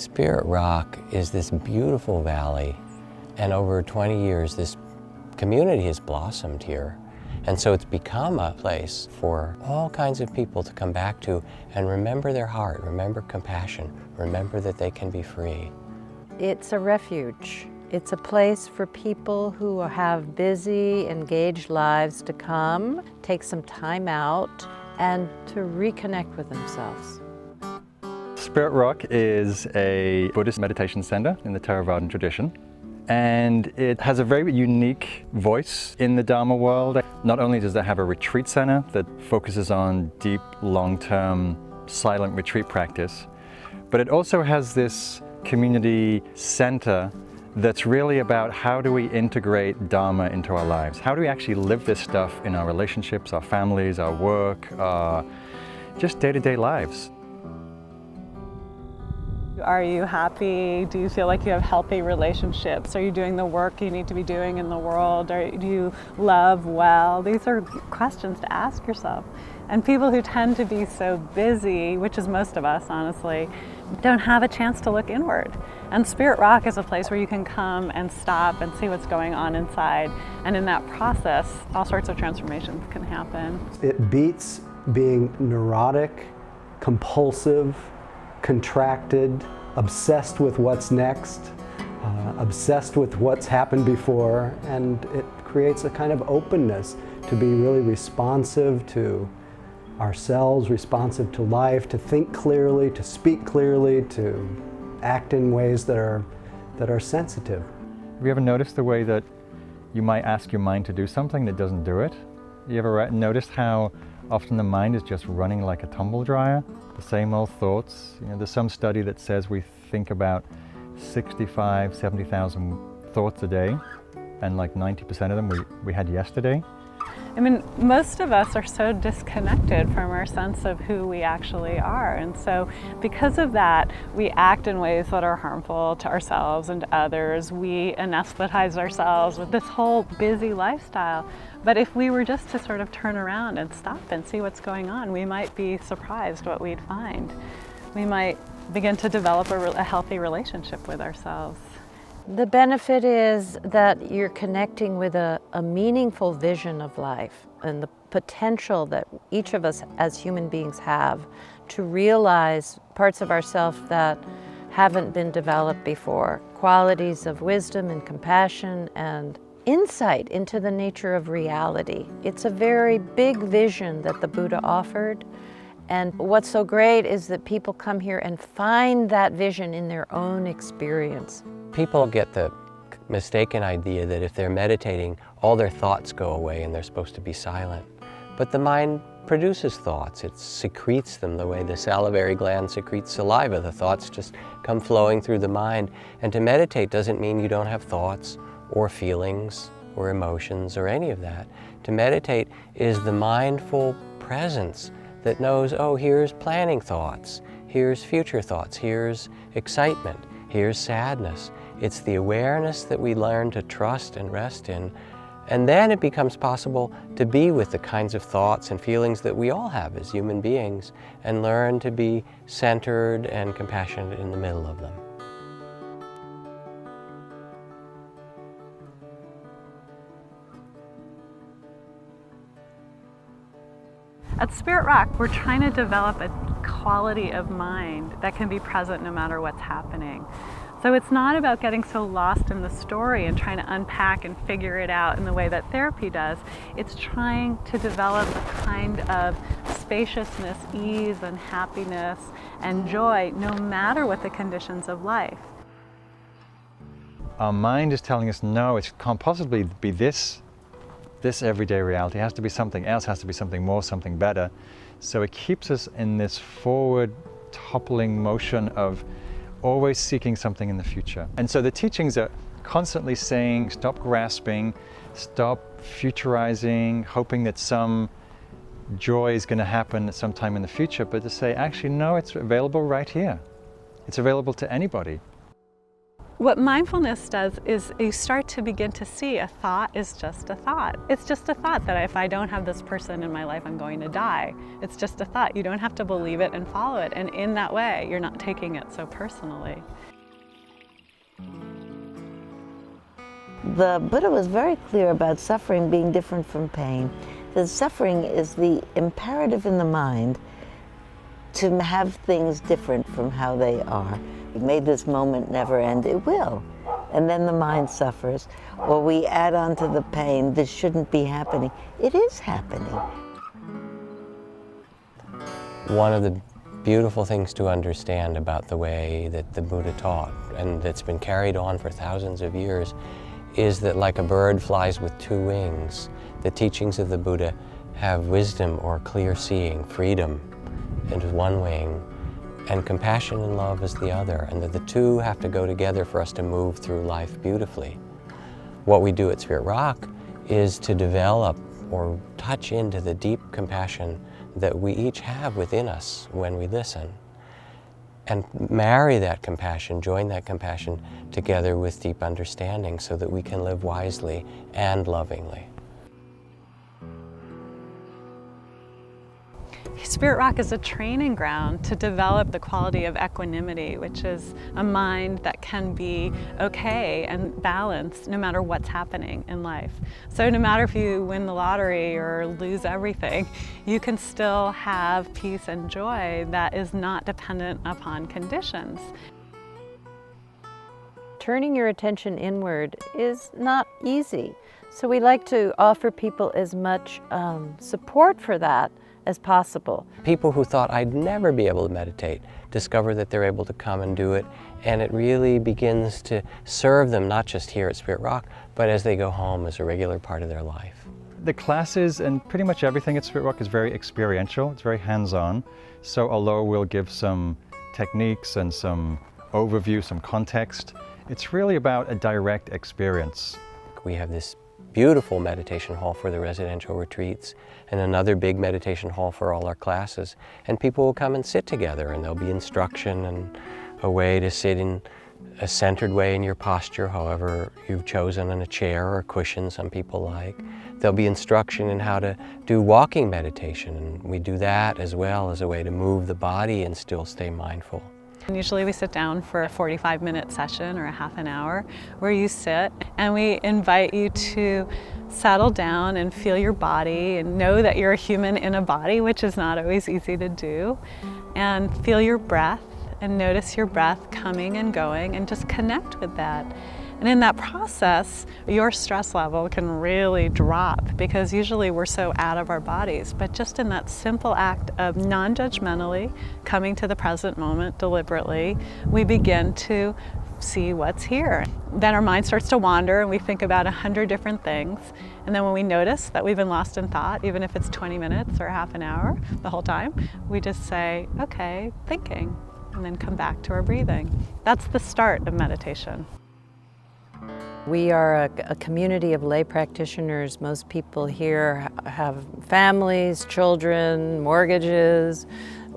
Spirit Rock is this beautiful valley, and over 20 years this community has blossomed here. And so it's become a place for all kinds of people to come back to and remember their heart, remember compassion, remember that they can be free. It's a refuge. It's a place for people who have busy, engaged lives to come, take some time out, and to reconnect with themselves. Spirit Rock is a Buddhist meditation center in the Theravadan tradition. And it has a very unique voice in the Dharma world. Not only does it have a retreat center that focuses on deep, long-term, silent retreat practice, but it also has this community center that's really about how do we integrate Dharma into our lives? How do we actually live this stuff in our relationships, our families, our work, our just day-to-day lives? Are you happy? Do you feel like you have healthy relationships? Are you doing the work you need to be doing in the world? Do you love well? These are questions to ask yourself. And people who tend to be so busy, which is most of us honestly, don't have a chance to look inward. And Spirit Rock is a place where you can come and stop and see what's going on inside. And in that process, all sorts of transformations can happen. It beats being neurotic, compulsive, contracted, obsessed with what's next, obsessed with what's happened before, and it creates a kind of openness to be really responsive to ourselves, responsive to life, to think clearly, to speak clearly, to act in ways that are sensitive. Have you ever noticed the way that you might ask your mind to do something that doesn't do it? You ever noticed how often the mind is just running like a tumble dryer? The same old thoughts. You know, there's some study that says we think about 65, 70,000 thoughts a day, and like 90% of them we had yesterday. I mean, most of us are so disconnected from our sense of who we actually are. And so because of that, we act in ways that are harmful to ourselves and to others. We anesthetize ourselves with this whole busy lifestyle. But if we were just to sort of turn around and stop and see what's going on, we might be surprised what we'd find. We might begin to develop a healthy relationship with ourselves. The benefit is that you're connecting with a meaningful vision of life and the potential that each of us as human beings have to realize parts of ourselves that haven't been developed before, qualities of wisdom and compassion and insight into the nature of reality. It's a very big vision that the Buddha offered. And what's so great is that people come here and find that vision in their own experience. People get the mistaken idea that if they're meditating, all their thoughts go away and they're supposed to be silent. But the mind produces thoughts. It secretes them the way the salivary gland secretes saliva. The thoughts just come flowing through the mind. And to meditate doesn't mean you don't have thoughts or feelings or emotions or any of that. To meditate is the mindful presence that knows, oh, here's planning thoughts, here's future thoughts, here's excitement, here's sadness. It's the awareness that we learn to trust and rest in. And then it becomes possible to be with the kinds of thoughts and feelings that we all have as human beings and learn to be centered and compassionate in the middle of them. At Spirit Rock, we're trying to develop a quality of mind that can be present no matter what's happening. So it's not about getting so lost in the story and trying to unpack and figure it out in the way that therapy does. It's trying to develop a kind of spaciousness, ease, and happiness and joy no matter what the conditions of life. Our mind is telling us, no, it can't possibly be this everyday reality. It has to be something else, has to be something more, something better. So it keeps us in this forward toppling motion of always seeking something in the future. And so the teachings are constantly saying, stop grasping, stop futurizing, hoping that some joy is going to happen at some time in the future, but to say, actually, no, it's available right here. It's available to anybody. What mindfulness does is you start to begin to see a thought is just a thought. It's just a thought that if I don't have this person in my life, I'm going to die. It's just a thought. You don't have to believe it and follow it. And in that way, you're not taking it so personally. The Buddha was very clear about suffering being different from pain. That suffering is the imperative in the mind to have things different from how they are. May this moment never end. It will. And then the mind suffers. Or we add on to the pain, this shouldn't be happening. It is happening. One of the beautiful things to understand about the way that the Buddha taught, and that's been carried on for thousands of years, is that like a bird flies with two wings, the teachings of the Buddha have wisdom or clear seeing, freedom, is one wing, and compassion and love is the other, and that the two have to go together for us to move through life beautifully. What we do at Spirit Rock is to develop or touch into the deep compassion that we each have within us when we listen, and marry that compassion, join that compassion together with deep understanding so that we can live wisely and lovingly. Spirit Rock is a training ground to develop the quality of equanimity, which is a mind that can be okay and balanced no matter what's happening in life. So no matter if you win the lottery or lose everything, you can still have peace and joy that is not dependent upon conditions. Turning your attention inward is not easy. So we like to offer people as much support for that as possible. People who thought I'd never be able to meditate discover that they're able to come and do it, and it really begins to serve them not just here at Spirit Rock, but as they go home as a regular part of their life. The classes and pretty much everything at Spirit Rock is very experiential, it's very hands-on. So although we'll give some techniques and some overview, some context, it's really about a direct experience. We have this beautiful meditation hall for the residential retreats and another big meditation hall for all our classes. And people will come and sit together, and there'll be instruction and a way to sit in a centered way in your posture, however you've chosen, in a chair or a cushion some people like. There'll be instruction in how to do walking meditation, and we do that as well as a way to move the body and still stay mindful. And usually we sit down for a 45-minute session or a half an hour where you sit, and we invite you to settle down and feel your body and know that you're a human in a body, which is not always easy to do, and feel your breath and notice your breath coming and going and just connect with that. And in that process, your stress level can really drop because usually we're so out of our bodies. But just in that simple act of non-judgmentally coming to the present moment deliberately, we begin to see what's here. Then our mind starts to wander and we think about 100 different things. And then when we notice that we've been lost in thought, even if it's 20 minutes or half an hour, the whole time, we just say, okay, thinking, and then come back to our breathing. That's the start of meditation. We are a community of lay practitioners. Most people here have families, children, mortgages.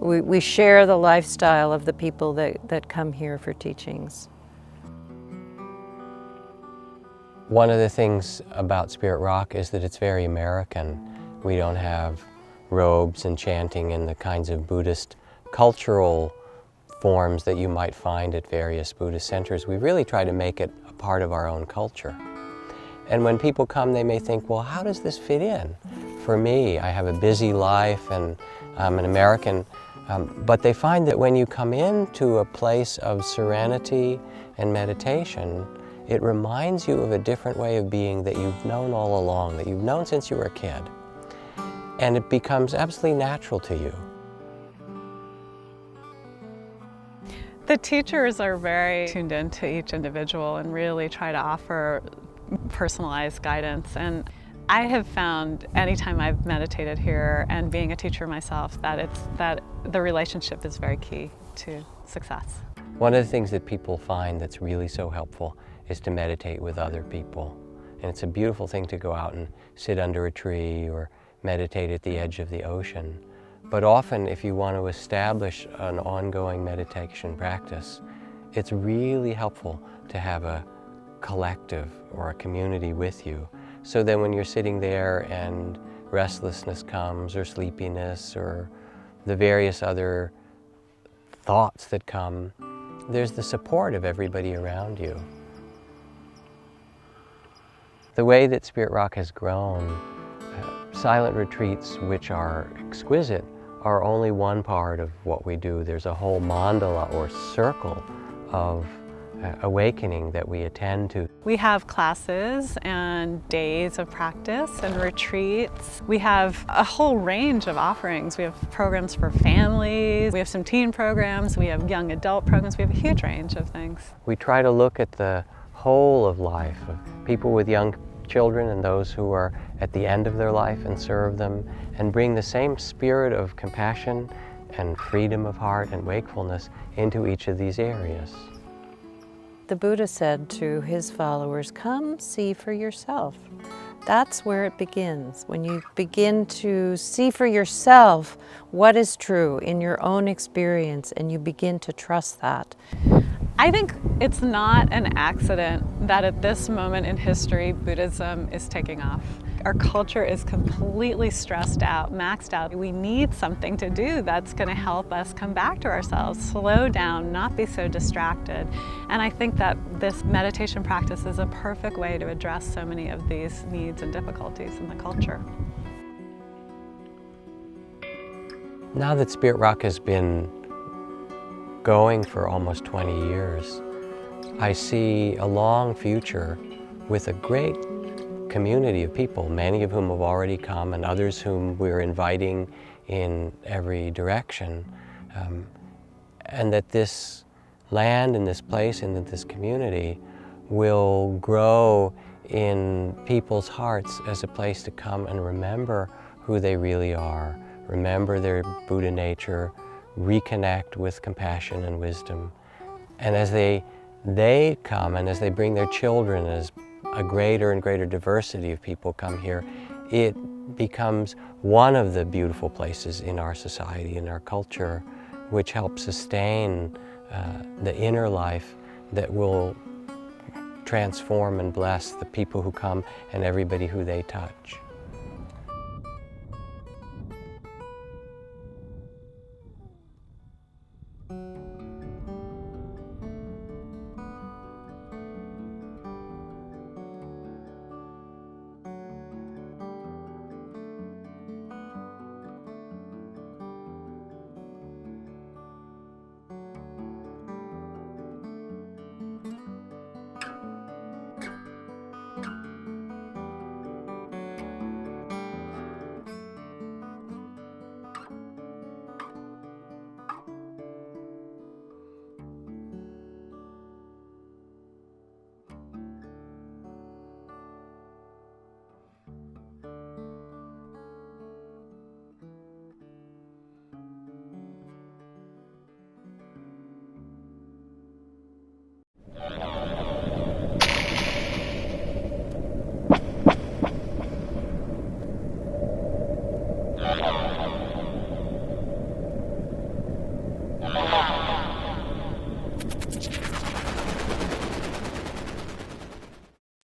We share the lifestyle of the people that come here for teachings. One of the things about Spirit Rock is that it's very American. We don't have robes and chanting and the kinds of Buddhist cultural forms that you might find at various Buddhist centers. We really try to make it a part of our own culture. And when people come, they may think, well, how does this fit in? For me, I have a busy life and I'm an American, but they find that when you come into a place of serenity and meditation, it reminds you of a different way of being that you've known all along, that you've known since you were a kid. And it becomes absolutely natural to you. The teachers are very tuned into each individual and really try to offer personalized guidance. And I have found anytime I've meditated here and being a teacher myself that the relationship is very key to success. One of the things that people find that's really so helpful is to meditate with other people. And it's a beautiful thing to go out and sit under a tree or meditate at the edge of the ocean. But often, if you want to establish an ongoing meditation practice, it's really helpful to have a collective or a community with you. So then when you're sitting there and restlessness comes, or sleepiness, or the various other thoughts that come, there's the support of everybody around you. The way that Spirit Rock has grown, silent retreats, which are exquisite, are only one part of what we do. There's a whole mandala or circle of awakening that we attend to. We have classes and days of practice and retreats. We have a whole range of offerings. We have programs for families, we have some teen programs, we have young adult programs, we have a huge range of things. We try to look at the whole of life, of people with young children and those who are at the end of their life, and serve them, and bring the same spirit of compassion and freedom of heart and wakefulness into each of these areas. The Buddha said to his followers, come see for yourself. That's where it begins. When you begin to see for yourself what is true in your own experience, and you begin to trust that. I think it's not an accident that at this moment in history, Buddhism is taking off. Our culture is completely stressed out, maxed out. We need something to do that's going to help us come back to ourselves, slow down, not be so distracted. And I think that this meditation practice is a perfect way to address so many of these needs and difficulties in the culture. Now that Spirit Rock has been going for almost 20 years, I see a long future with a great community of people, many of whom have already come and others whom we're inviting in every direction. And that this land and this place and that this community will grow in people's hearts as a place to come and remember who they really are, remember their Buddha nature, reconnect with compassion and wisdom. And as they come, and as they bring their children, as a greater and greater diversity of people come here, it becomes one of the beautiful places in our society, in our culture, which helps sustain the inner life that will transform and bless the people who come and everybody who they touch.